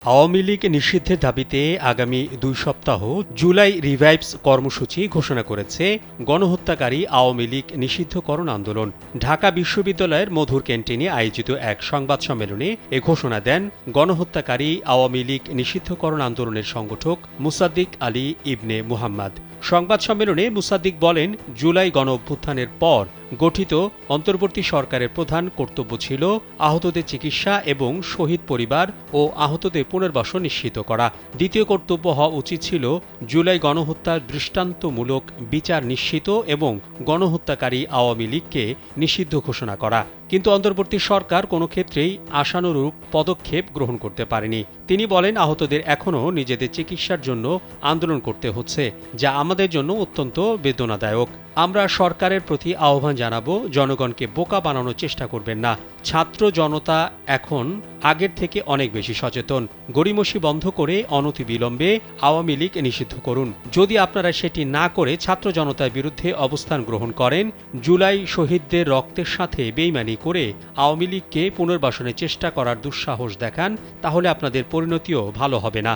আওয়ামী লীগ নিষিদ্ধের দাবিতে আগামী ২ সপ্তাহ জুলাই রিভাইভস কর্মসূচি ঘোষণা করেছে গণহত্যাকারী আওয়ামী লীগ নিষিদ্ধকরণ আন্দোলন। ঢাকা বিশ্ববিদ্যালয়ের মধুর ক্যান্টিনে আয়োজিত এক সংবাদ সম্মেলনে এ ঘোষণা দেন গণহত্যাকারী আওয়ামী লীগ নিষিদ্ধকরণ আন্দোলনের সংগঠক মুসাদ্দিক আলী ইবনে মুহাম্মদ। সংবাদ সম্মেলনে মুসাদ্দিক বলেন, জুলাই গণঅভ্যুত্থানের পর গঠিত অন্তর্বর্তী সরকারের প্রধান কর্তব্য ছিল আহতদের চিকিৎসা এবং শহীদ পরিবার ও আহতদের পুনর্বাসন নিশ্চিত করা। দ্বিতীয় কর্তব্য হওয়া উচিত ছিল জুলাই গণহত্যার দৃষ্টান্তমূলক বিচার নিশ্চিত এবং গণহত্যাকারী আওয়ামী লীগকে নিষিদ্ধ ঘোষণা করা। কিন্তু অন্তর্বর্তী সরকার কোনো ক্ষেত্রেই আশানুরূপ পদক্ষেপ গ্রহণ করতে পারেনি। তিনি বলেন, আহতদের এখনও নিজেদের চিকিৎসার জন্য আন্দোলন করতে হচ্ছে, যা আমাদের জন্য অত্যন্ত বেদনাদায়ক। আমরা সরকারের প্রতি আহ্বান জানাবো, জনগণকে বোকা বানানোর চেষ্টা করবেন না। ছাত্র জনতা এখন আগের থেকে অনেক বেশি সচেতন। গড়িমসি বন্ধ করে অনতিবিলম্বে আওয়ামী লীগ নিষিদ্ধ করুন। যদি আপনারা সেটি না করে ছাত্র জনতার বিরুদ্ধে অবস্থান গ্রহণ করেন, জুলাই শহীদদের রক্তের সাথে বেইমানি করে আওয়ামী লীগকে পুনর্বাসনের চেষ্টা করার দুঃসাহস দেখান, তাহলে আপনাদের পরিণতিও ভালো হবে না।